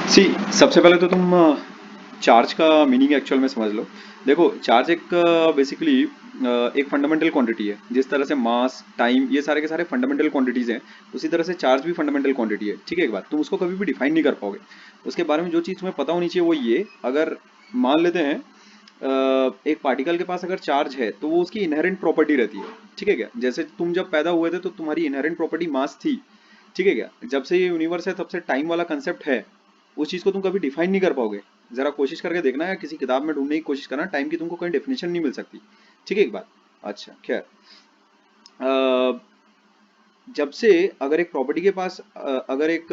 सी सबसे पहले तो तुम चार्ज का मीनिंग एक्चुअल में समझ लो। देखो चार्ज एक बेसिकली एक फंडामेंटल क्वांटिटी है। जिस तरह से मास टाइम ये सारे के सारे फंडामेंटल क्वांटिटीज हैं, उसी तरह से चार्ज भी फंडामेंटल क्वांटिटी है। ठीक है, एक बात तुम उसको कभी भी डिफाइन नहीं कर पाओगे। उसके बारे में जो चीज़ तुम्हें पता होनी चाहिए वो ये, अगर मान लेते हैं एक पार्टिकल के पास अगर चार्ज है तो वो उसकी इनहेरेंट प्रॉपर्टी रहती है। ठीक है क्या, जैसे तुम जब पैदा हुए थे तो तुम्हारी इनहेरेंट प्रॉपर्टी मास थी। ठीक है क्या, जब से ये यूनिवर्स है तब से टाइम वाला कंसेप्ट है। उस चीज को तुम कभी डिफाइन नहीं कर पाओगे। जरा कोशिश करके देखना या किसी किताब में ढूंढने की कोशिश करना, टाइम की तुमको कहीं डेफिनेशन नहीं मिल सकती। ठीक है, एक बात। अच्छा खैर, जब से अगर एक प्रॉपर्टी के पास अगर एक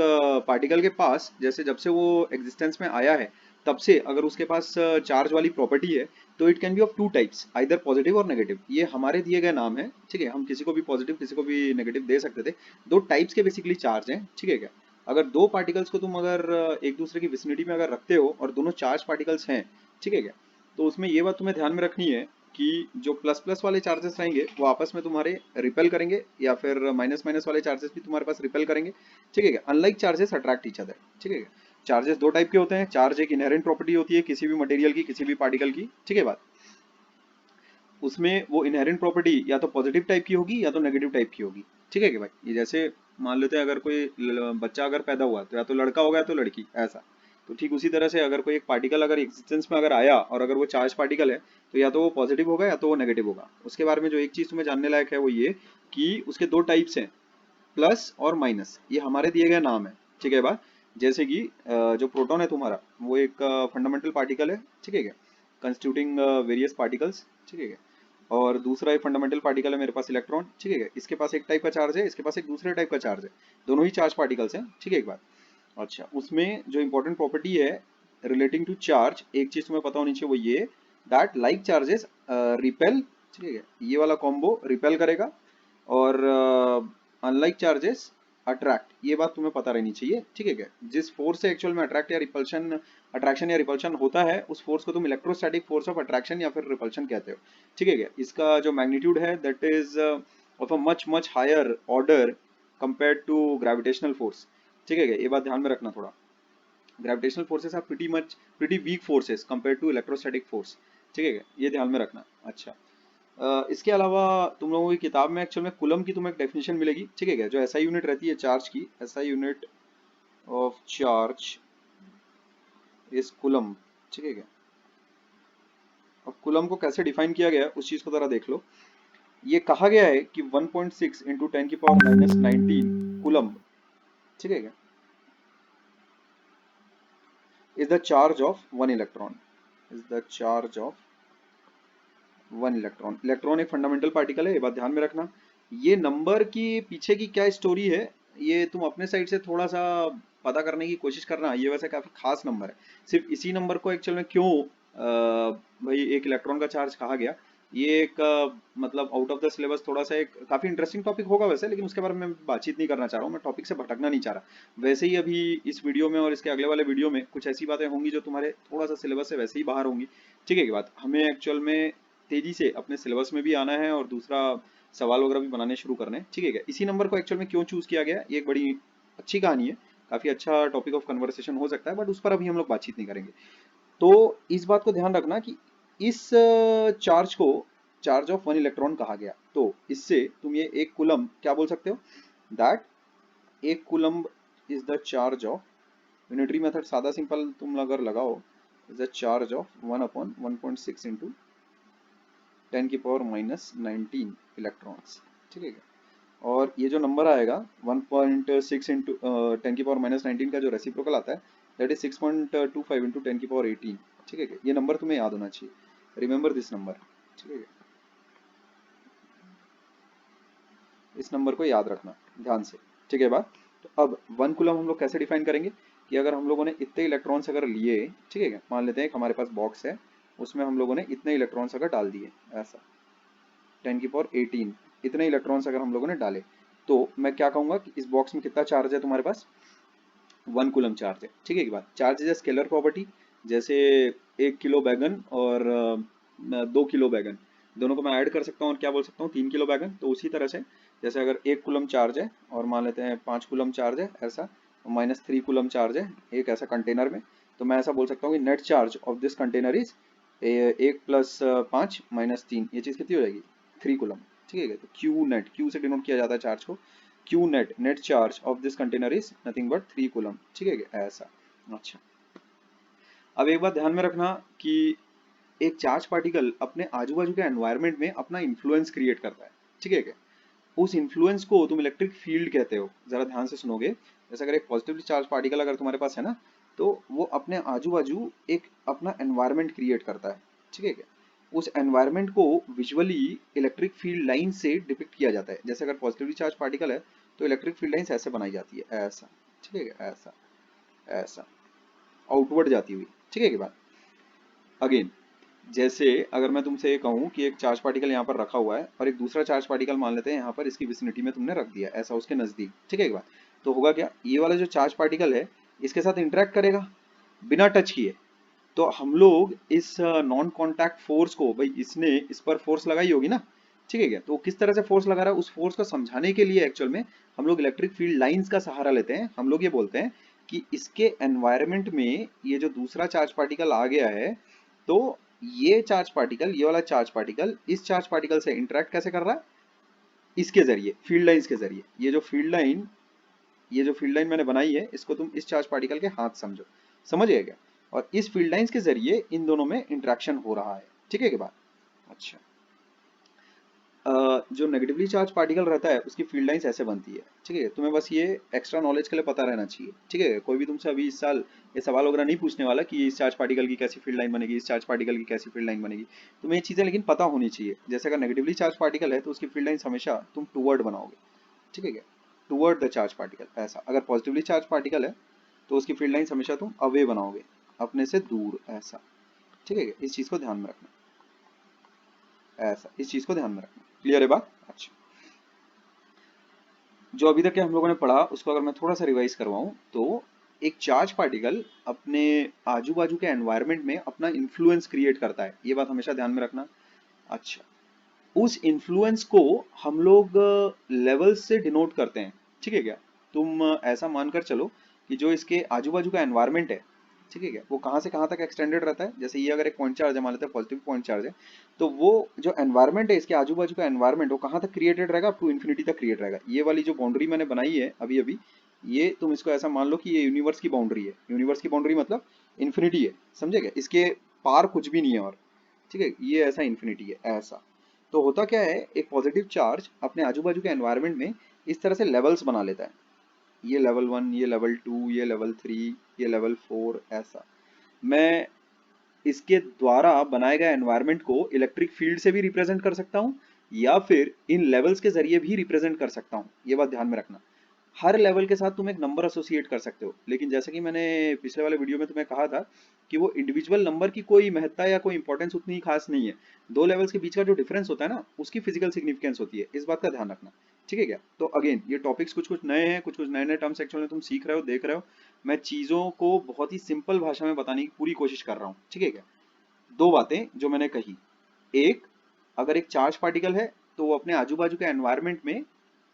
पार्टिकल के पास जैसे जब से वो एग्जिस्टेंस में आया है, तब से अगर उसके पास चार्ज वाली प्रॉपर्टी है, तो it can be of two types, either positive और नेगेटिव। ये हमारे दिए गए नाम है। ठीक है, हम किसी को भी पॉजिटिव किसी को भी नेगेटिव दे सकते थे। दो टाइप्स के बेसिकली चार्ज हैं। ठीक है क्या, अगर दो पार्टिकल्स को तुम अगर एक दूसरे की विसिनिटी में अगर रखते हो और दोनों चार्ज पार्टिकल्स हैं, ठीक है क्या, तो उसमें ये बात तुम्हें ध्यान में रखनी है कि जो प्लस प्लस वाले चार्जेस रहेंगे वो आपस में तुम्हारे रिपेल करेंगे, या फिर माइनस माइनस वाले चार्जेस भी तुम्हारे पास रिपेल करेंगे। ठीक है क्या, unlike charges attract each other. ठीक है क्या, चार्जेस दो टाइप के होते हैं। चार्ज एक इनहेरेंट प्रॉपर्टी होती है किसी भी मटेरियल की, किसी भी पार्टिकल की। ठीक है बात, उसमें वो इनहेरेंट प्रॉपर्टी या तो पॉजिटिव टाइप की होगी या तो नेगेटिव टाइप की होगी। ठीक है कि भाई, ये जैसे मान लेते हैं अगर कोई बच्चा अगर पैदा हुआ तो या तो लड़का होगा या तो लड़की, ऐसा। तो ठीक उसी तरह से अगर कोई एक पार्टिकल अगर एग्जिस्टेंस में अगर आया और अगर वो चार्ज पार्टिकल है, तो या तो वो पॉजिटिव होगा या तो वो नेगेटिव होगा। उसके बारे में जो एक चीज तुम्हें जानने लायक है वो ये कि उसके दो टाइप्स हैं, प्लस और माइनस। ये हमारे दिए गए नाम है। ठीक है बात, जैसे कि जो प्रोटॉन है तुम्हारा वो एक फंडामेंटल पार्टिकल है। ठीक है क्या, कंस्टिट्यूटिंग वेरियस पार्टिकल्स। ठीक है क्या, और दूसरा एक फंडामेंटल पार्टिकल है मेरे पास इलेक्ट्रॉन। ठीक है क्या, इसके पास एक टाइप का चार्ज है, इसके पास एक दूसरे टाइप का चार्ज है। दोनों ही चार्ज पार्टिकल्स हैं। ठीक है, एक बात। अच्छा, उसमें जो इंपॉर्टेंट प्रॉपर्टी है रिलेटिंग टू चार्ज, एक चीज तुम्हें पता होनी चाहिए वो ये, दैट लाइक चार्जेस रिपेल। ठीक है क्या, ये वाला कॉम्बो रिपेल करेगा, और अनलाइक चार्जेस अट्रैक्ट। ये बात तुम्हें पता रहनी चाहिए। ठीक है क्या, जिस फोर्स से एक्चुअल में अट्रैक्ट या रिपल्शन, अट्रैक्शन या रिपल्शन होता है, उस फोर्स को तुम इलेक्ट्रोस्टैटिक फोर्स ऑफ अट्रैक्शन या फिर रिपल्शन कहते हो। ठीक है क्या, इसका जो मैग्नीट्यूड है that is of a much much higher order compare to gravitational force. ठीक है क्या, ये बात ध्यान में रखना थोड़ा। Gravitational forces are pretty weak forces compare to electrostatic force. ठीक है क्या, ये ध्यान में रखना। अच्छा, इसके अलावा तुम लोगों की किताब में एक्चुअल में कुलम की तुम्हें एक डेफिनेशन मिलेगी। ठीक है क्या, जो एसआई यूनिट रहती है चार्ज की, SI unit of charge is coulomb. ठीक है क्या, अब कुलम को कैसे डिफाइन किया गया है उस चीज को जरा देख लो। ये कहा गया है कि 1.6 इंटू 10 की पावर माइनस 19 कुलम, ठीक है क्या, is the charge of one electron. Is the charge of one electron. Electron एक फंडामेंटल पार्टिकल है, ये बात ध्यान में रखना। ये नंबर की पीछे की क्या स्टोरी है, ये तुम अपने साइड से थोड़ा सा पता करने की कोशिश करना। ये वैसे काफी खास नंबर है। सिर्फ इसी नंबर को एक्चुअल में क्यों भाई एक इलेक्ट्रॉन का चार्ज कहा गया, ये एक मतलब आउट ऑफ द सिलेबस थोड़ा सा एक काफी इंटरेस्टिंग टॉपिक होगा वैसे, लेकिन उसके बारे में मैं बातचीत नहीं करना चाह रहा हूँ। मैं टॉपिक से भटकना नहीं चाह रहा। वैसे ही अभी इस वीडियो में और इसके अगले वाले वीडियो में कुछ ऐसी बातें होंगी जो तुम्हारे थोड़ा सा सिलेबस से वैसे ही बाहर होंगी। ठीक है, की बात हमें एक्चुअल में तेजी से अपने सिलेबस में भी आना है और दूसरा सवाल वगैरह भी बनाने शुरू करने हैं। ठीक है क्या, इसी नंबर को एक्चुअल में क्यों चूज किया गया, ये एक बड़ी अच्छी कहानी है। काफी अच्छा टॉपिक ऑफ कन्वर्सेशन हो सकता है, बट उस पर अभी हम लोग बातचीत नहीं करेंगे। तो इस बात को ध्यान रखना कि इस चार्ज को चार्ज ऑफ वन इलेक्ट्रॉन कहा गया। तो इससे तुम ये एक कुलम क्या बोल सकते हो, दैट एक coulomb is the charge of, unitary method सादा सिंपल तुम अगर लगाओ, is the charge of 1/1.6 into 10 की पावर माइनस 19 इलेक्ट्रॉन्स। ठीक है क्या? और ये जो नंबर आएगा 1.6 इंटू 10 की पावर माइनस 19 का जो रेसिप्रोकल आता है, दैट इज 6.25 इंटू 10 की पावर 18। ठीक है क्या? ये नंबर तुम्हें याद होना चाहिए, रिमेंबर दिस नंबर। ठीक है क्या? इस नंबर को याद रखना ध्यान से। ठीक है बात। तो अब वन कूलम हम लोग कैसे डिफाइन करेंगे कि अगर हम लोगों ने इतने इलेक्ट्रॉन्स अगर लिए, ठीक है क्या, मान लेते हैं कि हमारे पास बॉक्स है, उसमें हम लोगों ने इतने इलेक्ट्रॉन्स अगर डाल दिए, ऐसा 10 की पावर 18 इतने इलेक्ट्रॉन्स अगर हम लोगों ने डाले, तो मैं क्या कहूंगा कि इस बॉक्स में कितना चार्ज है तुम्हारे पास, वन कूलम चार्ज है। ठीक है, की बात। Charge is scalar property. जैसे 1 किलो बैगन और 2 किलो बैगन, दोनों को मैं ऐड कर सकता हूँ और क्या बोल सकता हूँ, 3 किलो बैगन। तो उसी तरह से जैसे अगर 1 कूलम चार्ज है और मान लेते हैं 5 कूलम चार्ज है, ऐसा -3 कूलम चार्ज है एक ऐसा कंटेनर में, तो मैं ऐसा बोल सकता हूँ कि net charge of this container is 1 + 5 - 3, ये चीज़ कितनी हो जाएगी 3 कूलम। ठीक है, तो क्यू नेट, क्यू से डिनोट किया जाता है चार्ज को, Q net, net charge of this container is nothing but 3 coulomb. ठीक है, ऐसा। अच्छा, अब एक बात ध्यान में रखना कि एक चार्ज पार्टिकल अपने आजू बाजू के एनवायरनमेंट में अपना इन्फ्लुएंस क्रिएट करता है। ठीक है क्या, उस इन्फ्लुएंस को तुम इलेक्ट्रिक फील्ड कहते हो। जरा ध्यान से सुनोगे, जैसे अगर एक पॉजिटिवली चार्ज पार्टिकल अगर तुम्हारे पास है ना, तो वो अपने आजू बाजू एक अपना एनवायरनमेंट क्रिएट करता है। ठीक है क्या, उस एनवायरनमेंट को विजुअली इलेक्ट्रिक फील्ड लाइन से डिपिक्ट किया जाता है। जैसे अगर पॉजिटिवली चार्ज पार्टिकल है तो इलेक्ट्रिक फील्ड लाइंस ऐसे बनाई जाती है, ऐसा। ठीक है क्या, ऐसा, ऐसा आउटवर्ड जाती हुई। ठीक है, बात अगेन, जैसे अगर मैं तुमसे ये कहूँ कि एक चार्ज पार्टिकल यहाँ पर रखा हुआ है और एक दूसरा चार्ज पार्टिकल मान लेते हैं यहाँ पर इसकी विसिनिटी में तुमने रख दिया, ऐसा उसके नजदीक। ठीक है, एक बात, तो होगा क्या, ये वाला जो चार्ज पार्टिकल है इसके साथ इंटरेक्ट करेगा बिना टच किए। तो हम लोग इस नॉन कॉन्टैक्ट फोर्स को, भाई इसने इस पर फोर्स लगाई होगी ना, ठीक है क्या, तो किस तरह से फोर्स लगा रहा है उस फोर्स को समझाने के लिए एक्चुअल में हम लोग इलेक्ट्रिक फील्ड लाइंस का सहारा लेते हैं। हम लोग ये बोलते हैं कि इसके एनवायरनमेंट में ये जो दूसरा चार्ज पार्टिकल आ गया है, तो ये चार्ज पार्टिकल, ये वाला चार्ज पार्टिकल इस चार्ज पार्टिकल से इंटरेक्ट कैसे कर रहा है, इसके जरिए, फील्ड लाइंस के जरिए। ये जो फील्ड लाइन मैंने बनाई है इसको तुम इस चार्ज पार्टिकल के हाथ समझो, समझ गए क्या, और इस फील्ड लाइंस के जरिए इन दोनों में इंटरेक्शन हो रहा है। ठीक है, के बाद अच्छा, जो नेगेटिवली चार्ज पार्टिकल रहता है उसकी फील्ड लाइंस ऐसे बनती है। ठीक है, तुम्हें बस ये एक्स्ट्रा नॉलेज के लिए पता रहना चाहिए। ठीक है, कोई भी तुमसे अभी इस साल ये सवाल वगैरह नहीं पूछने वाला कि इस चार्ज पार्टिकल की कैसी फील्ड लाइन बनेगी, इस चार्ज पार्टिकल की कैसी फील्ड लाइन बनेगी। तुम्हें ये चीजें लेकिन पता होनी चाहिए। जैसे अगर नेगेटिवली चार्ज पार्टिकल है तो उसकी फील्ड लाइंस हमेशा तुम टूवर्ड बनाओगे। ठीक है क्या, टूवर्ड द चार्ज पार्टिकल, ऐसा। अगर पॉजिटिवली चार्ज पार्टिकल है तो उसकी फील्ड लाइंस हमेशा तुम अवे बनाओगे, अपने से दूर, ऐसा। ठीक है, इस चीज को ध्यान में रखना, ऐसा, इस चीज को ध्यान में रखना। क्लियर है बात? अच्छा, जो अभी तक के हम लोगों ने पढ़ा उसको अगर मैं थोड़ा सा रिवाइज करवाऊं, तो एक चार्ज पार्टिकल अपने आजू बाजू के एनवायरनमेंट में अपना इन्फ्लुएंस क्रिएट करता है, ये बात हमेशा ध्यान में रखना। अच्छा, उस इन्फ्लुएंस को हम लोग लेवल से डिनोट करते हैं। ठीक है क्या, तुम ऐसा मानकर चलो कि जो इसके आजू बाजू का एनवायरनमेंट है, ठीक है क्या, वो कहाँ से कहाँ तक एक्सटेंडेड रहता है। जैसे ये अगर एक पॉइंट चार्ज है, मान लेते हैं पॉजिटिव पॉइंट चार्ज है, तो वो जो एनवायरनमेंट है इसके आजू बाजू का एनवायरनमेंट वो कहाँ तक क्रिएटेड रहेगा, अप टू इन्फिनिटी तक क्रिएट रहेगा। ये वाली जो बाउंड्री मैंने बनाई है अभी अभी, ये तुम इसको ऐसा मान लो कि ये यूनिवर्स की बाउंड्री है। यूनिवर्स की बाउंड्री मतलब इन्फिनिटी है, समझे क्या, इसके पार कुछ भी नहीं है और। ठीक है, ये ऐसा इन्फिनिटी है, ऐसा। तो होता क्या है, एक पॉजिटिव चार्ज अपने आजू बाजू के एनवायरनमेंट में इस तरह से लेवल्स बना लेता है। ये लेवल 1, ये लेवल 2, ये लेवल 3, ये लेवल 4, ऐसा। मैं इसके द्वारा बनाए गए एनवायरनमेंट को इलेक्ट्रिक फील्ड से भी रिप्रेजेंट कर सकता हूँ या फिर इन लेवल्स के जरिए भी रिप्रेजेंट कर सकता हूँ। ये बात ध्यान में रखना, हर लेवल के साथ तुम एक नंबर एसोसिएट कर सकते हो, लेकिन जैसे कि मैंने पिछले वाले वीडियो में तुम्हें कहा था कि वो इंडिविजुअल नंबर की कोई महत्ता या कोई इंपॉर्टेंस उतनी खास नहीं है। दो लेवल्स के बीच का जो डिफरेंस होता है ना, उसकी फिजिकल सिग्निफिकेंस होती है, इस बात का ध्यान रखना। ठीक है क्या, तो अगेन ये टॉपिक्स कुछ कुछ नए हैं, कुछ कुछ नए नए टर्म्स एक्चुअली तुम सीख रहे हो, देख रहे हो। मैं चीजों को बहुत ही सिंपल भाषा में बताने की पूरी कोशिश कर रहा हूँ। ठीक है क्या, दो बातें जो मैंने कही, एक, अगर एक चार्ज पार्टिकल है तो वो अपने आजू बाजू के एनवायरनमेंट में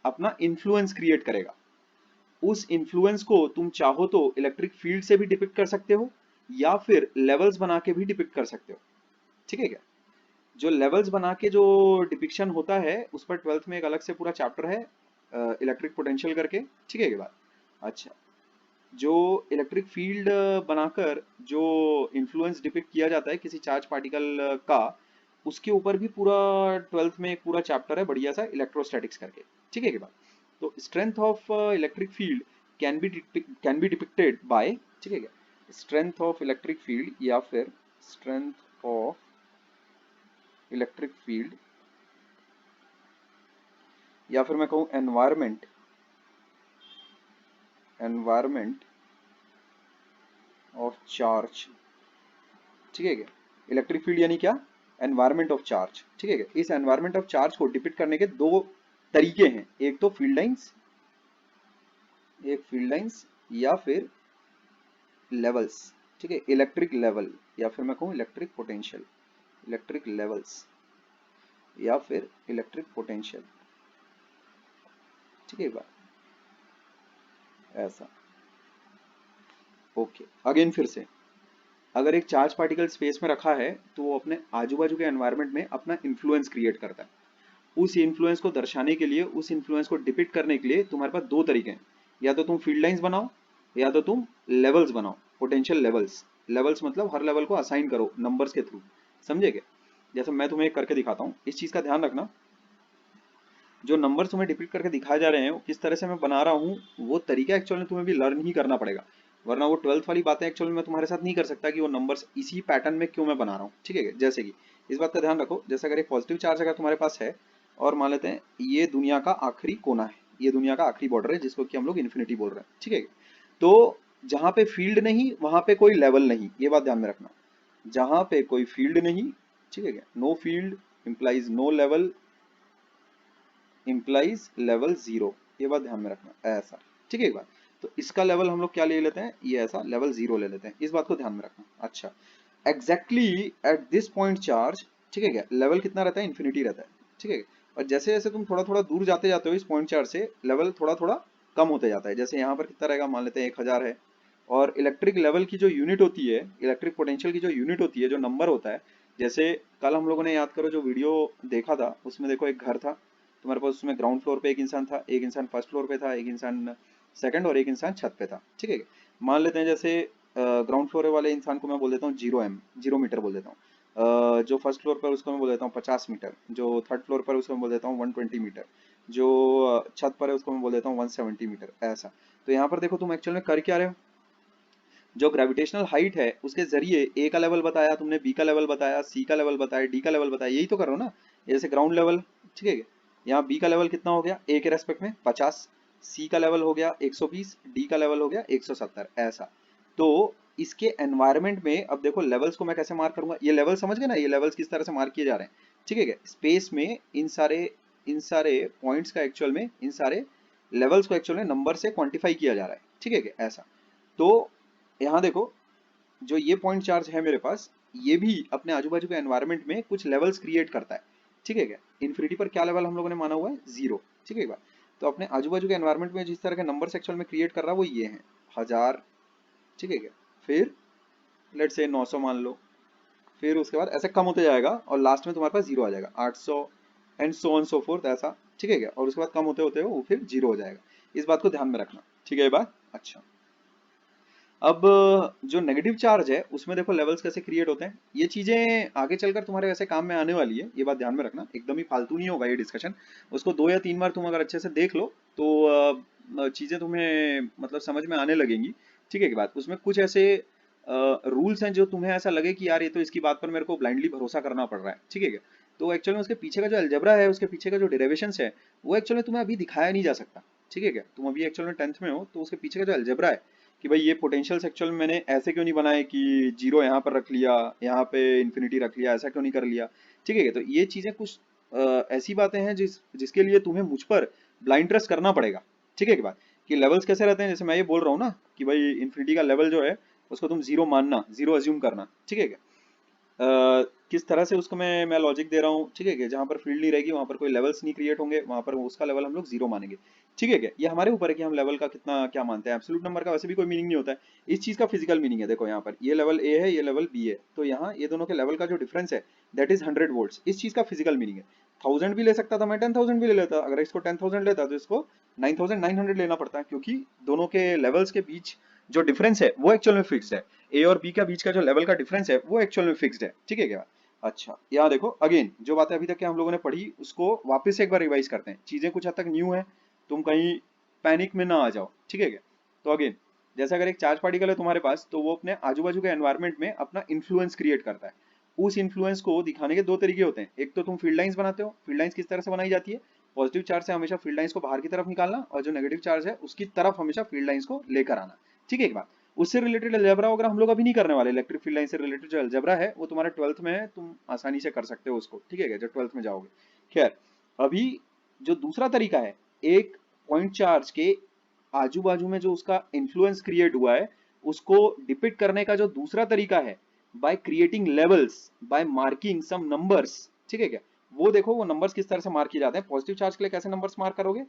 अपना इन्फ्लुएंस क्रिएट करेगा। उस इन्फ्लुएंस को तुम चाहो तो इलेक्ट्रिक फील्ड से भी डिपिक्ट कर सकते हो या फिर लेवल्स बना के भी डिपिक्ट कर सकते हो। ठीक है क्या, जो लेवल्स बना के जो डिपिक्शन होता है उस पर 12th में एक अलग से पूरा चैप्टर है, इलेक्ट्रिक पोटेंशियल करके। ठीक है क्या बात, अच्छा। जो इलेक्ट्रिक फील्ड बनाकर जो इन्फ्लुएंस डिपिक्ट किया जाता है किसी चार्ज पार्टिकल का, उसके ऊपर भी पूरा 12th में एक पूरा चैप्टर है बढ़िया सा, इलेक्ट्रोस्टैटिक्स करके। ठीक है क्या बात, तो strength of electric field can be depicted bye, ठीक है क्या, स्ट्रेंथ ऑफ इलेक्ट्रिक फील्ड या फिर स्ट्रेंथ ऑफ इलेक्ट्रिक फील्ड, या फिर मैं कहूँ एनवायरमेंट, एनवायरमेंट ऑफ चार्ज। ठीक है क्या, इलेक्ट्रिक फील्ड यानी क्या, एनवायरमेंट ऑफ चार्ज। ठीक है क्या, इस एनवायरमेंट ऑफ चार्ज को डिपिक्ट करने के दो तरीके हैं, एक तो फील्ड लाइंस, एक फील्ड लाइंस या फिर लेवल्स। ठीक है, इलेक्ट्रिक लेवल या फिर मैं कहूँ इलेक्ट्रिक पोटेंशियल, इलेक्ट्रिक लेवल्स या फिर इलेक्ट्रिक पोटेंशियल। ठीक है बात, ऐसा। ओके, अगेन फिर से, अगर एक चार्ज पार्टिकल स्पेस में रखा है तो वो अपने आजू बाजू के एनवायरनमेंट में अपना इन्फ्लुएंस क्रिएट करता है। उस इन्फ्लुएंस को दर्शाने के लिए, उस इन्फ्लुएंस को डिपिक्ट करने के लिए तुम्हारे पास दो तरीके हैं, या तो तुम फील्ड लाइंस बनाओ या तो तुम लेवल्स बनाओ, पोटेंशियल लेवल्स। लेवल्स मतलब हर लेवल को असाइन करो नंबर्स के थ्रू, समझे क्या? जैसे मैं तुम्हें एक करके दिखाता हूँ, इस चीज का ध्यान रखना। जो नंबर्स तुम्हें डिपिक्ट करके दिखाए जा रहे हैं, वो किस तरह से मैं बना रहा हूँ, वो तरीका एक्चुअली तुम्हें भी लर्न ही करना पड़ेगा, वरना वो 12th वाली बातें एक्चुअली मैं तुम्हारे साथ नहीं कर सकता कि वो नंबर्स इसी पैटर्न में क्यों मैं बना रहा हूँ, ठीक है? जैसे कि इस बात का ध्यान रखो, जैसे अगर एक पॉजिटिव चार्ज अगर तुम्हारे पास है और मान लेते हैं ये दुनिया का आखिरी कोना है, ये दुनिया का आखिरी बॉर्डर है जिसको कि हम लोग इन्फिनिटी बोल रहे हैं, ठीक है? तो जहां पे फील्ड नहीं वहां पे कोई लेवल नहीं, ये बात ध्यान में रखना। जहां पे कोई फील्ड नहीं, ठीक है, no field implies no level implies level zero, ये बात ध्यान में रखना, ऐसा, ठीक है? एक बात, तो इसका लेवल हम लोग क्या ले लेते हैं, ये ऐसा लेवल जीरो ले लेते हैं, इस बात को ध्यान में रखना। अच्छा, exactly at this point charge, ठीक है क्या, लेवल कितना रहता है, इन्फिनिटी रहता है, ठीक है? और जैसे जैसे तुम थोड़ा थोड़ा दूर जाते जाते हो इस पॉइंट चार्ज से, लेवल थोड़ा थोड़ा कम होते जाता है। जैसे यहाँ पर कितना रहेगा, मान लेते हैं 1000 है, और इलेक्ट्रिक लेवल की जो यूनिट होती है, इलेक्ट्रिक पोटेंशियल की जो यूनिट होती है, जो नंबर होता है, जैसे कल हम लोगों ने याद करो जो वीडियो देखा था, उसमें देखो एक घर था तुम्हारे पास, उसमें ग्राउंड फ्लोर पे एक इंसान था, एक इंसान फर्स्ट फ्लोर पे था, एक इंसान सेकंड और एक इंसान छत पे था, ठीक है? मान लेते हैं जैसे ग्राउंड फ्लोर वाले इंसान को मैं बोल देता हूँ 0m, 0 मीटर बोल देता हूँ। जो फर्स्ट फ्लोर पर उसको मैं बोल देता हूँ 50 मीटर, जो थर्ड फ्लोर पर उसको मैं बोल देता हूँ 120 मीटर, जो छत पर है उसको मैं बोल देता हूँ 170 मीटर, ऐसा। तो यहाँ पर देखो तुम एक्चुअल में कर क्या रहे हो, जो ग्रेविटेशनल हाइट है उसके जरिए ए का लेवल बताया तुमने, बी का लेवल बताया, सी का लेवल बताया, डी का लेवल बताया, यही तो कर रहे हो ना, जैसे ग्राउंड लेवल, ठीक है? यहाँ बी का लेवल कितना हो गया ए के रेस्पेक्ट में 50, सी का लेवल हो गया 120, डी का लेवल हो गया 170, ऐसा। तो इसके एनवायरनमेंट में अब देखो लेवल्स को मैं कैसे मार्क करूंगा, ये लेवल समझ गए ना, ये लेवल्स किस तरह से मार्क किए जा रहे हैं, ठीक है? स्पेस में इन सारे पॉइंट्स का एक्चुअल में, इन सारे लेवल्स को एक्चुअल में नंबर से क्वांटिफाई किया जा रहा है, ठीक है? ऐसा। तो यहाँ देखो, जो ये पॉइंट चार्ज है मेरे पास, ये भी अपने आजू बाजू के एनवायरनमेंट में कुछ लेवल्स क्रिएट करता है, ठीक है क्या? इन्फिनिटी पर क्या लेवल हम लोगों ने माना हुआ है, जीरो, ठीक है? बात, तो अपने आजू बाजू के एनवायरनमेंट में जिस तरह के नंबर एक्चुअल में क्रिएट कर रहा है वो ये है 1000, ठीक है क्या? फिर लेट्स से 900 मान लो, फिर उसके बाद ऐसे कम होते जाएगा और लास्ट में तुम्हारे पास जीरो आ जाएगा 800 and so on so fourth, ऐसा, ठीक है क्या? और उसके बाद कम होते होते वो फिर जीरो हो जाएगा, इस बात को ध्यान में रखना, ठीक है ये बात? अच्छा, अब जो नेगेटिव चार्ज है उसमें देखो लेवल्स कैसे क्रिएट होते हैं, ये चीजें आगे चलकर तुम्हारे वैसे काम में आने वाली है, ये बात ध्यान में रखना, एकदम ही फालतू नहीं होगा ये डिस्कशन। उसको 2 या 3 बार तुम अगर अच्छे से देख लो तो चीजें तुम्हें मतलब समझ में आने लगेंगी, ठीक है? की बात, उसमें कुछ ऐसे रूल्स हैं जो तुम्हें ऐसा लगे कि यार ये तो इसकी बात पर मेरे को ब्लाइंडली भरोसा करना पड़ रहा है, ठीक है क्या? तो एक्चुअल में उसके पीछे का जो अलजेब्रा है, उसके पीछे का जो डेरिवेशंस है, वो एक्चुअल में तुम्हें अभी दिखाया नहीं जा सकता, ठीक है क्या? तुम अभी एक्चुअल में 10th में हो, तो उसके पीछे का जो अलजेब्रा है कि भाई ये पोटेंशियल एक्चुअल में मैंने ऐसे क्यों नहीं बनाए कि जीरो यहाँ पर रख लिया, यहाँ पे इन्फिनिटी रख लिया, ऐसा क्यों नहीं कर लिया, ठीक है? तो ये चीजें कुछ ऐसी बातें हैं जिसके लिए तुम्हें मुझ पर ब्लाइंड ट्रस्ट करना पड़ेगा, ठीक है? की बात, कि लेवल्स कैसे रहते हैं, जैसे मैं ये बोल रहा हूँ ना कि भाई इन्फिनिटी का लेवल जो है उसको तुम जीरो मानना, जीरो अज्यूम करना, ठीक है क्या? किस तरह से उसको मैं लॉजिक दे रहा हूँ, ठीक है क्या? जहाँ पर फील्ड नहीं रहेगी वहाँ पर कोई लेवल्स नहीं क्रिएट होंगे, वहाँ पर उसका लेवल हम लोग जीरो मानेंगे, ठीक है क्या? ये हमारे ऊपर है कि हम लेवल का कितना क्या मानते हैं, एब्सोल्यूट नंबर का वैसे भी कोई मीनिंग नहीं होता है, इस चीज का फिजिकल मीनिंग है। देखो यहाँ पर ये लेवल ए है, ये लेवल बी है, तो यहाँ ये दोनों के लेवल का जो डिफरेंस है दैट इज 100 वोल्ट्स, इस चीज का फिजिकल मीनिंग है। 1000 भी ले सकता था मैं, 10,000 भी ले लेता, अगर इसको 10,000 लेता तो इसको 9,900 लेना पड़ता है, क्योंकि दोनों के लेवल्स के बीच जो डिफरेंस है वो एक्चुअल में फिक्स्ड है, ए और बी का बीच का जो लेवल का डिफरेंस है वो एक्चुअल में फिक्स्ड है, ठीक है क्या? अच्छा, यहाँ देखो अगेन जो बातें अभी तक के हम लोगों ने पढ़ी उसको वापस से एक बार रिवाइज करते हैं, चीजें कुछ हद तक न्यू है, तुम कहीं पैनिक में ना आ जाओ, ठीक है क्या? तो अगेन, जैसे अगर एक चार्ज पार्टिकल है तुम्हारे पास, तो वो अपने आजू बाजू के एनवायरनमेंट में अपना इन्फ्लुएंस क्रिएट करता है। उस इन्फ्लुएंस को दिखाने के दो तरीके होते हैं, एक तो तुम फील्ड लाइंस बनाते हो, फील्ड लाइंस किस तरह से बनाई जाती है, पॉजिटिव चार्ज से हमेशा फील्ड लाइंस को बाहर की तरफ निकालना, और जो नेगेटिव चार्ज है उसकी तरफ हमेशा फील्ड लाइंस को लेकर आना, ठीक है? एक बात, उससे रिलेटेड अलजेब्रा वगैरह हम लोग अभी नहीं करने वाले, इलेक्ट्रिक फील्ड लाइन से रिलेटेड जो अलजेब्रा है वो तुम्हारे 12th में है, तुम आसानी से कर सकते हो उसको, ठीक है क्या? जब 12th में जाओगे। खैर, अभी जो दूसरा तरीका है, एक पॉइंट चार्ज के आजू बाजू में जो उसका इन्फ्लुएंस क्रिएट हुआ है उसको डिपिक्ट करने का जो दूसरा तरीका है, by creating levels, by marking some numbers, ठीक है क्या? वो देखो वो नंबर्स किस तरह से मार्क किए जाते हैं। पॉजिटिव चार्ज के लिए कैसे नंबर्स मार्क करोगे,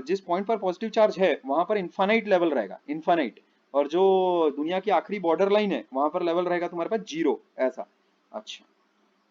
जिस पॉइंट पर पॉजिटिव चार्ज है वहां पर इनफाइनाइट लेवल रहेगा, इनफाइनाइट, और जो दुनिया की आखिरी बॉर्डर लाइन है वहां पर लेवल रहेगा तुम्हारे पास 0 ऐसा। अच्छा,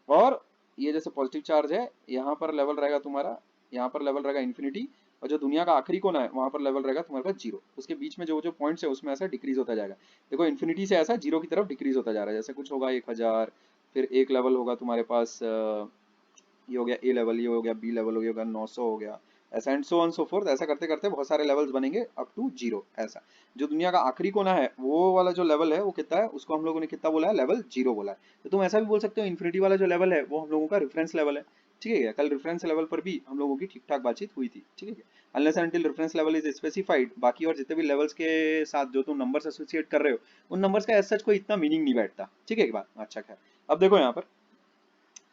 और ये जैसे पॉजिटिव चार्ज है यहाँ पर लेवल रहेगा तुम्हारा, यहाँ पर लेवल रहेगा इन्फिनिटी, और जो दुनिया का आखिरी कोना है वहां पर लेवल रहेगा तुम्हारे पास 0। उसके बीच में जो जो पॉइंट्स है उसमें ऐसा डिक्रीज होता जाएगा। देखो इन्फिनिटी से ऐसा 0 की तरफ डिक्रीज होता जा रहा है, जैसे कुछ होगा 1000, फिर एक लेवल होगा तुम्हारे पास ये हो गया ए लेवल, ये हो गया बी लेवल, हो गया 900, हो गया ऐसा, and so on so fourth. ऐसा करते करते बहुत सारे लेवल्स बनेंगे अप टू 0 ऐसा। जो दुनिया का आखिरी कोना है वो वाला जो लेवल है वो कितना है, उसको हम लोगों ने कितना बोला है, लेवल 0 बोला है। तो तुम ऐसा भी बोल सकते हो इन्फिनिटी वाला जो लेवल है वो हम लोगों का रेफरेंस लेवल है। ठीक है क्या? कल रेफरेंस लेवल पर भी हम लोगों की ठीक ठाक बातचीत हुई थी। ठीक है क्या? Unless until reference level is specified, बाकी और जितने भी लेवल्स के साथ जो तुम नंबर्स एसोसिएट कर रहे हो उन नंबर्स का एज सच कोई इतना मीनिंग नहीं बैठता। ठीक है एक बात। अच्छा खैर, अब देखो यहाँ पर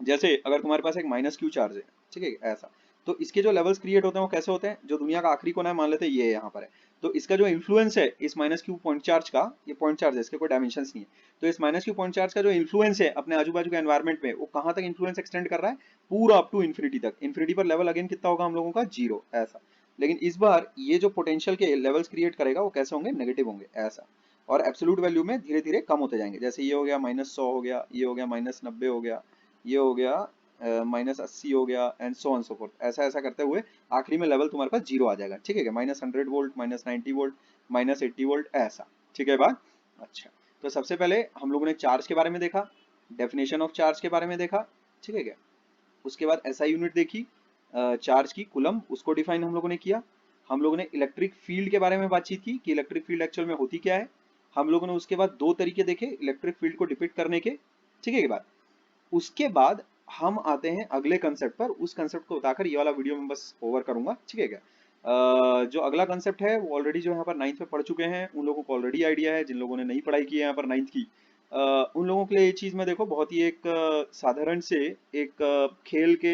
जैसे अगर तुम्हारे पास एक माइनस क्यू चार्ज है, ठीक है ऐसा, तो इसके जो लेवल्स क्रिएट होते हैं वो कैसे होते हैं, जो दुनिया का आखिरी कोना है मान लेते हैं ये यहाँ पर है, तो इसका जो इन्फ्लुएंस है इस माइनस क्यू पॉइंट चार्ज का, ये पॉइंट चार्ज है इसके कोई डायमेंशन नहीं है, तो इस माइनस क्यू पॉइंट चार्ज का जो इन्फ्लुएंस है अपने आजू बाजू के एनवायरमेंट में, वो कहाँ तक इन्फ्लुएंस एक्सटेंड कर रहा है, पूरा अप टू इन्फिनिटी तक। इन्फिनिटी पर लेवल अगेन कितना होगा हम लोगों का, 0 ऐसा। लेकिन इस बार ये जो पोटेंशियल के लेवल्स क्रिएट करेगा वो कैसे होंगे, नेगेटिव होंगे ऐसा, और एब्सोल्यूट वैल्यू में धीरे धीरे कम होते जाएंगे। जैसे ये हो गया -100 हो गया, ये हो गया -90 हो गया, ये हो गया -80 हो गया, and so on so fourth. ऐसा ऐसा करते हुए आखिरी में लेवल तुम्हारे पास 0 आ जाएगा। ठीक है क्या? -100 वोल्ट, -90 वोल्ट, -80 वोल्ट ऐसा। ठीक है बात। अच्छा, तो सबसे पहले हम लोगों ने चार्ज के बारे में देखा, डेफिनेशन ऑफ चार्ज के बारे में देखा। ठीक है क्या? उसके बाद एसआई यूनिट देखी चार्ज की, कुलम, उसको डिफाइन हम लोगों ने किया। हम लोगों ने इलेक्ट्रिक फील्ड के बारे में बातचीत की कि इलेक्ट्रिक फील्ड एक्चुअल में होती क्या है। हम लोगों ने उसके बाद दो तरीके देखे इलेक्ट्रिक फील्ड को डिपिक्ट करने के। ठीक है बात। उसके बाद हम आते हैं अगले कंसेप्ट पर, उस कंसेप्ट को बताकर ये वाला वीडियो में बस ओवर करूंगा। ठीक है क्या? जो अगला कंसेप्ट है वो ऑलरेडी जो यहाँ पर 9th में पढ़ चुके हैं उन लोगों को ऑलरेडी आइडिया है, जिन लोगों ने नहीं पढ़ाई की है यहाँ पर 9th की, उन लोगों के लिए ये चीज मैं देखो बहुत ही एक साधारण से एक खेल के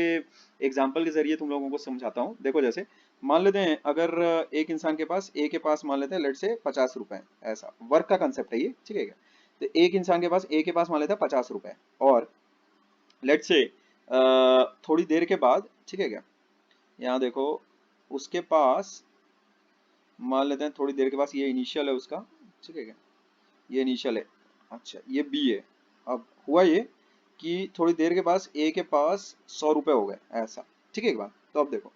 एग्जाम्पल के जरिए तुम लोगों को समझाता हूँ। देखो जैसे मान लेते हैं अगर एक इंसान के पास, ए के पास मान लेते हैं लेट से 50 रुपए, ऐसा वर्क का कंसेप्ट है ये। ठीक है क्या? तो एक इंसान के पास, ए के पास मान लेते हैं 50 रुपए, और लेट से थोड़ी देर के बाद, ठीक है क्या, यहाँ देखो उसके पास मान लेते हैं थोड़ी देर के पास, ये इनिशियल है उसका। ठीक है क्या? ये इनिशियल है। अच्छा, ये बी है। अब हुआ ये कि थोड़ी देर के पास ए के पास 100 रुपए हो गए ऐसा। ठीक है एक बात। तो अब देखो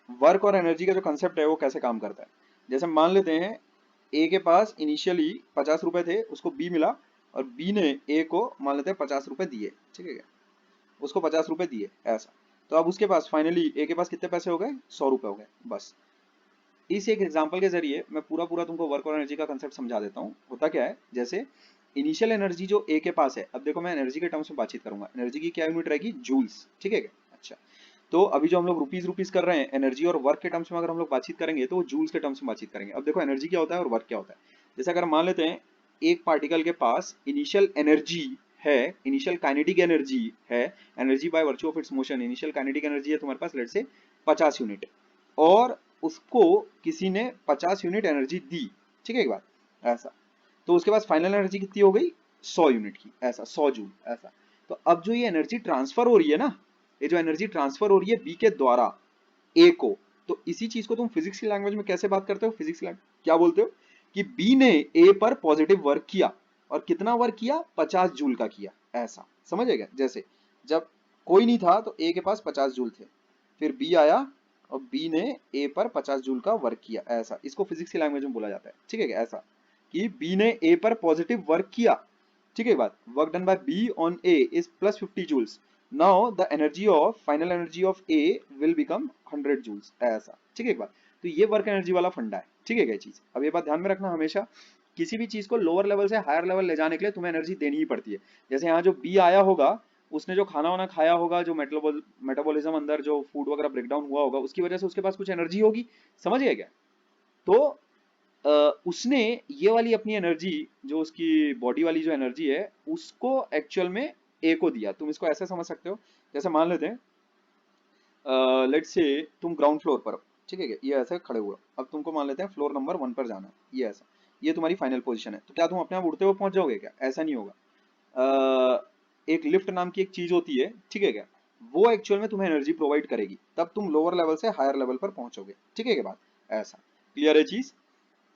वर्क और एनर्जी का जो कंसेप्ट है वो कैसे काम करता है। जैसे मान लेते हैं ए के पास इनिशियली 50 रुपए थे, उसको बी मिला, और बी ने ए को मान लेते हैं 50 रुपए दिए। ठीक है क्या? उसको 50 रुपए दिए ऐसा। तो अब उसके पास फाइनली ए के पास कितने पैसे हो गए, 100 रुपए हो गए बस। इस एक एग्जांपल के जरिए मैं पूरा पूरा तुमको वर्क और एनर्जी का कंसेप्ट समझा देता हूँ। होता क्या है, जैसे इनिशियल एनर्जी जो ए के पास है, अब देखो मैं एनर्जी के टर्म्स में बातचीत करूंगा, एनर्जी की क्या यूनिट रहेगी, जूल्स। ठीक है क्या? अच्छा, तो अभी जो हम लोग रुपीज रुपीज कर रहे हैं एनर्जी और वर्क के टर्म्स में अगर हम लोग बातचीत करेंगे तो वो जूल्स के टर्म्स में बातचीत करेंगे। अब देखो एनर्जी क्या होता है और वर्क क्या होता है। जैसे अगर मान लेते हैं एक पार्टिकल के पास इनिशियल एनर्जी है, इनिशियल काइनेटिक एनर्जी है, energy by virtue of its motion, initial kinetic energy है तुम्हारे पास लेट से 50 यूनिट, और उसको किसी ने 50 यूनिट एनर्जी दी। ठीक है एक बात ऐसा। तो उसके पास फाइनल एनर्जी कितनी हो गई, 100 यूनिट की ऐसा, 100 जूल ऐसा। तो अब जो ये एनर्जी ट्रांसफर हो रही है ना, ये जो एनर्जी ट्रांसफर हो रही है बी के द्वारा ए को, तो इसी चीज को तुम फिजिक्स की लैंग्वेज में कैसे बात करते हो, फिजिक्स की क्या बोलते हो, कि बी ने ए पर पॉजिटिव वर्क किया, और कितना वर्क किया, 50 जूल का किया ऐसा। समझेगा? जैसे जब कोई नहीं था तो ए के पास 50 जूल थे, फिर बी आया और बी ने ए पर 50 जूल का वर्क किया ऐसा। इसको फिजिक्स की लैंग्वेज में बोला जाता है। ठीक है क्या? ऐसा कि बी ने ए पर पॉजिटिव वर्क किया। ठीक है बात। Work done by B on A is +50 joules. Now the energy of final energy of A will become 100 joules ऐसा। ठीक है बात। तो ये वर्क एनर्जी वाला फंडा है। ठीक है क्या चीज? अब ये बात ध्यान में रखना, हमेशा किसी भी चीज को लोअर लेवल से हायर लेवल ले जाने के लिए तुम्हें एनर्जी देनी ही पड़ती है। जैसे यहाँ जो बी आया होगा, उसने जो खाना वाना खाया होगा, जो मेटाबॉलिज्म अंदर जो फूड वगैरह ब्रेकडाउन हुआ होगा, उसकी वजह से उसके पास कुछ एनर्जी होगी। समझ गए क्या? तो उसने ये वाली अपनी एनर्जी, जो उसकी बॉडी वाली जो एनर्जी है, उसको एक्चुअल में ए को दिया। तुम इसको ऐसे समझ सकते हो, जैसे मान लेते हैं लेट्स से तुम ग्राउंड फ्लोर पर हो। ठीक है क्या? ये ऐसे खड़े हुए हो। अब तुमको मान लेते हैं फ्लोर नंबर 1 पर जाना है, ये ऐसा, ये तुम्हारी फाइनल पोजीशन है। तो क्या तुम अपने आप उड़ते हुए पहुंच जाओगे क्या? ऐसा नहीं होगा। एक लिफ्ट नाम की एक चीज होती है, ठीक है क्या, वो एक्चुअल में तुम्हें एनर्जी प्रोवाइड करेगी, तब तुम लोअर लेवल से हायर लेवल पर पहुंचोगे। ठीक है क्या बात? ऐसा क्लियर है चीज?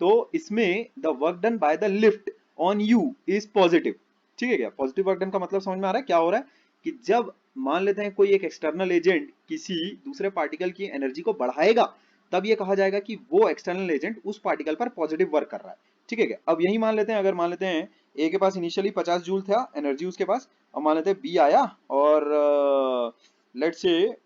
तो इसमें the work done by the lift on you is positive. ठीक है क्या? पॉजिटिव वर्क डन का मतलब समझ में आ रहा है क्या हो रहा है कि जब मान लेते हैं कोई एक एक्सटर्नल एजेंट किसी दूसरे पार्टिकल की एनर्जी को बढ़ाएगा, तब ये कहा जाएगा कि वो एक्सटर्नल एजेंट उस पार्टिकल पर पॉजिटिव वर्क कर रहा है। ठीक है क्या? अब यही मान लेते हैं, अगर मान लेते हैं ए के पास इनिशियली 50 जूल था एनर्जी उसके पास, और मान लेते हैं बी आया और लेट्स से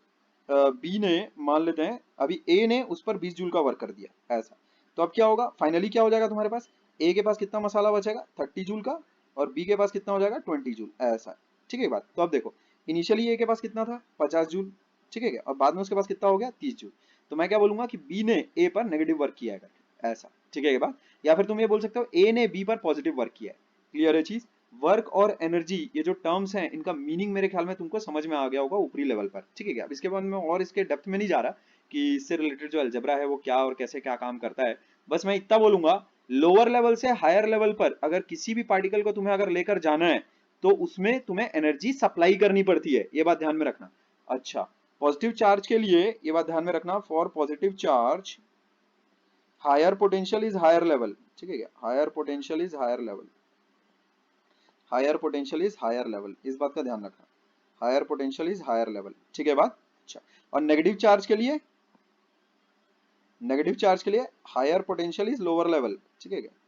बी ने, मान लेते हैं अभी ए ने उस पर 20 जूल का वर्क कर दिया ऐसा। तो अब क्या होगा, फाइनली क्या हो जाएगा तुम्हारे पास, ए के पास कितना मसाला बचेगा 30 जूल का, और बी के पास कितना हो जाएगा 20 जूल ऐसा। ठीक है बात? तो अब देखो इनिशियली ए के पास कितना था 50 जूल, ठीक है क्या, और बाद में उसके पास कितना हो गया 30 जूल। तो मैं क्या बोलूंगा कि बी ने ए पर नेगेटिव वर्क किया है करके ऐसा। ठीक है ये बात? या फिर तुम ये बोल सकते हो ए ने बी पर पॉजिटिव वर्क किया है। क्लियर है चीज? वर्क और एनर्जी ये जो टर्म्स हैं इनका मीनिंग मेरे ख्याल में तुमको समझ में आ गया होगा ऊपरी लेवल पर। ठीक है क्या? अब इसके बाद में और इसके डेप्थ में नहीं जा रहा कि इससे रिलेटेड जो अलजेब्रा है वो क्या और कैसे क्या काम करता है। बस मैं इतना बोलूंगा, लोअर लेवल से हायर लेवल पर अगर किसी भी पार्टिकल को तुम्हें अगर लेकर जाना है तो उसमें तुम्हें एनर्जी सप्लाई करनी पड़ती है, ये बात ध्यान में रखना। अच्छा, पॉजिटिव चार्ज के लिए ये बात ध्यान में रखना, for positive charge higher potential is higher level. ठीक है क्या? Higher potential is higher level, higher potential is higher level, इस बात का ध्यान रखना, higher potential is higher level. ठीक है बात? अच्छा, और नेगेटिव चार्ज के लिए, नेगेटिव चार्ज के लिए higher potential is lower level. ठीक है क्या?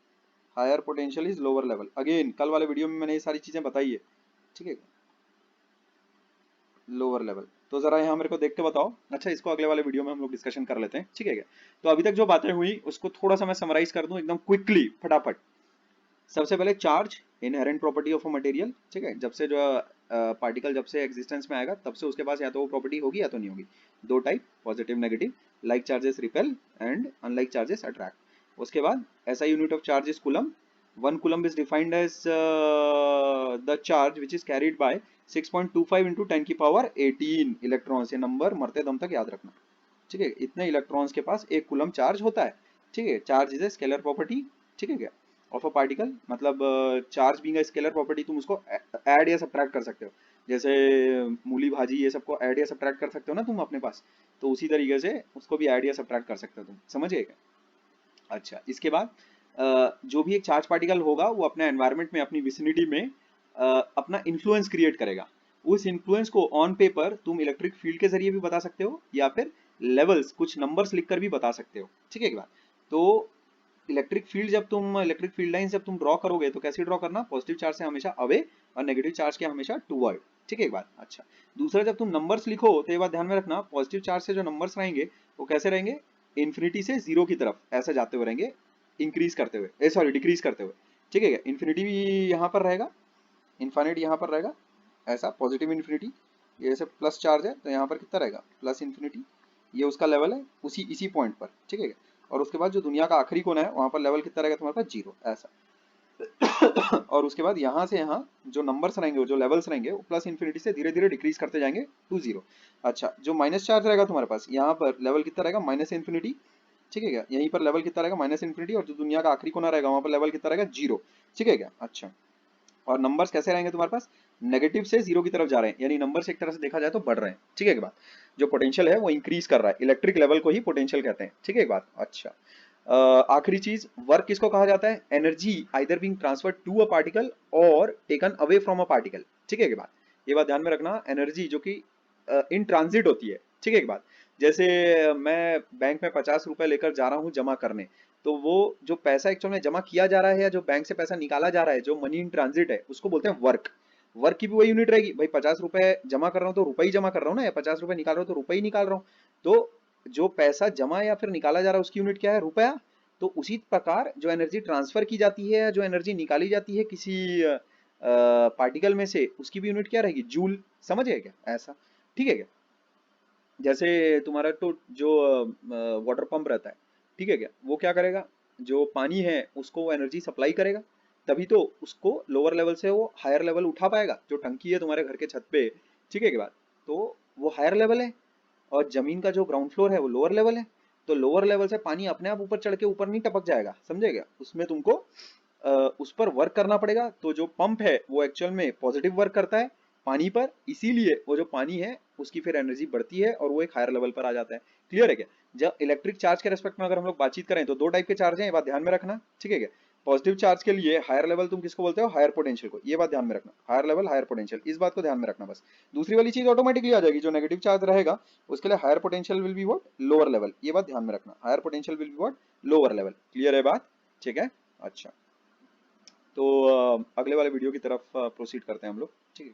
Higher potential is lower level. Again कल वाले वीडियो में मैंने ये सारी चीजें बताई है। ठीक है, लोअर लेवल। तो जरा यहाँ मेरे को देख के बताओ। अच्छा, इसको अगले वाले वीडियो में हम लोग डिस्कशन कर लेते हैं। ठीक है क्या? तो अभी तक जो बातें हुई उसको थोड़ा सा मैं समराइज कर दूं एकदम क्विकली फटाफट। सबसे पहले charge inherent property of a material. ठीक है, जब से जो पार्टिकल जब से एग्जिस्टेंस में आएगा तब से उसके पास या तो वो प्रॉपर्टी होगी या तो नहीं होगी। दो type, positive negative. Like charges repel and unlike charges attract. उसके बाद ऐसा unit of charge is coulomb. One coulomb is defined as the charge which is carried by 6.25 into 10 की पावर 18 इलेक्ट्रॉन्स। ये नंबर मरते दम तक याद रखना। ठीक है, इतने इलेक्ट्रॉन्स के पास एक कूलम चार्ज होता है। ठीक है, charge is a scalar property. ठीक है क्या? ऑफ अ पार्टिकल, मतलब charge being a scalar property, तुम उसको ऐड या सब्ट्रैक्ट कर सकते हो। जैसे मूली भाजी ये सबको ऐड या सब्ट्रैक्ट कर सकते हो ना तुम अपने पास, तो उसी तरीके से उसको भी ऐड या सब्ट्रैक्ट कर सकते हो तुम। समझ गए क्या? अच्छा, इसके बाद जो भी एक चार्ज पार्टिकल होगा वो अपने एनवायरनमेंट में, अपनी विसिनिटी में अपना इन्फ्लुएंस क्रिएट करेगा। उस इन्फ्लुएंस को ऑन पेपर तुम इलेक्ट्रिक फील्ड के जरिए भी बता सकते हो या फिर लेवल्स कुछ नंबर्स लिखकर भी बता सकते हो। ठीक है बात? तो इलेक्ट्रिक फील्ड जब तुम, इलेक्ट्रिक फील्ड लाइन जब तुम ड्रॉ करोगे तो कैसे ड्रॉ करना, पॉजिटिव चार्ज से हमेशा अवे और नेगेटिव चार्ज के हमेशा टूवर्ड। ठीक है एक बात? अच्छा, दूसरा जब तुम नंबर्स लिखो तो ये बात ध्यान में रखना, पॉजिटिव चार्ज से जो नंबर्स रहेंगे वो कैसे रहेंगे, इन्फिनिटी से जीरो की तरफ ऐसे जाते हुए रहेंगे, इंक्रीज करते हुए, सॉरी डिक्रीज करते हुए। ठीक है क्या? इन्फिनिटी भी यहाँ पर रहेगा, इन्फाइनाइट यहाँ पर रहेगा ऐसा, पॉजिटिव इन्फिनिटी। ये जैसे प्लस चार्ज है तो यहाँ पर कितना रहेगा प्लस इन्फिनिटी, ये उसका लेवल है उसी इसी पॉइंट पर। ठीक है? और उसके बाद जो दुनिया का आखिरी कोना है वहां पर लेवल कितना रहेगा तुम्हारे पास, जीरो ऐसा। और उसके बाद यहाँ से यहाँ जो नंबर्स रहेंगे, जो लेवल्स रहेंगे, वो प्लस इन्फिनिटी से धीरे धीरे डिक्रीज करते जाएंगे टू जीरो। अच्छा, जो माइनस चार्ज रहेगा तुम्हारे पास यहाँ पर लेवल कितना रहेगा माइनस इन्फिनिटी। ठीक है क्या? यहीं पर लेवल कितना रहेगा माइनस इन्फिनिटी, और जो दुनिया का आखिरी कोना रहेगा वहां पर लेवल कितना रहेगा जीरो। ठीक है क्या? अच्छा, और नंबर्स कैसे रहेंगे तुम्हारे पास, नेगेटिव से जीरो की तरफ जा रहे हैं, यानी नंबर्स एक तरह से देखा जाए तो बढ़ रहे हैं। ठीक है बात? जो पोटेंशियल है वो इंक्रीज कर रहा है, इलेक्ट्रिक लेवल को ही पोटेंशियल कहते हैं। ठीक है बात? अच्छा, आखिरी चीज, वर्क किसको कहा जाता है, energy either being transferred to a particle or taken away from a particle. ठीक है बात? ये बात ध्यान में रखना, एनर्जी जो कि इन ट्रांजिट होती है। ठीक है बात? जैसे मैं बैंक में 50 रुपए लेकर जा रहा हूँ जमा करने, तो वो जो पैसा एक्चुअल में जमा किया जा रहा है या जो बैंक से पैसा निकाला जा रहा है, जो मनी इन ट्रांजिट है, उसको बोलते हैं वर्क। वर्क की भी वही यूनिट रहेगी भाई, 50 रुपए जमा कर रहा हूँ तो रुपए ही जमा कर रहा हूँ ना, या 50 रुपए निकाल रहा हूँ तो रुपए ही निकाल रहा हूँ। तो जो पैसा जमा या फिर निकाला जा रहा है उसकी यूनिट क्या है, रुपया। तो उसी प्रकार जो एनर्जी ट्रांसफर की जाती है, जो एनर्जी निकाली जाती है किसी पार्टिकल में से, उसकी भी यूनिट क्या रहेगी, जूल। समझ गए क्या ऐसा? ठीक है क्या? जैसे तुम्हारा तो जो वाटर पंप रहता है, ठीक है क्या, वो क्या करेगा, जो पानी है उसको वो एनर्जी सप्लाई करेगा, तभी तो उसको लोअर लेवल से वो हायर लेवल उठा पाएगा। जो टंकी है तुम्हारे घर के छत पे, ठीक है क्या बात, तो वो हायर लेवल है, और जमीन का जो ग्राउंड फ्लोर है वो लोअर लेवल है। तो लोअर लेवल से पानी अपने आप ऊपर चढ़ के ऊपर नहीं टपक जाएगा, समझेगा, उसमें तुमको उस पर वर्क करना पड़ेगा। तो जो पंप है वो एक्चुअल में पॉजिटिव वर्क करता है पानी पर, इसीलिए वो जो पानी है उसकी फिर एनर्जी बढ़ती है और वो एक हायर लेवल पर आ जाता है। क्लियर है क्या? जब इलेक्ट्रिक चार्ज के रेस्पेक्ट में अगर हम लोग बातचीत करें तो दो टाइप के चार्ज हैं, ये बात ध्यान में रखना, ठीक है क्या। पॉजिटिव चार्ज के लिए हायर लेवल तुम किसको बोलते हो, हायर पोटेंशियल को, ये बात ध्यान में रखना, हायर लेवल हायर पोटेंशियल, इस बात को ध्यान में रखना बस। दूसरी वाली चीज ऑटोमेटिकली आ जाएगी, जो नेगेटिव चार्ज रहेगा उसके लिए higher potential will be what, lower level, ये बात ध्यान में रखना, higher potential will be what, lower level. Clear है बात, ठीक है। अच्छा, तो अगले वाले वीडियो की तरफ प्रोसीड करते हैं हम लोग, ठीक है।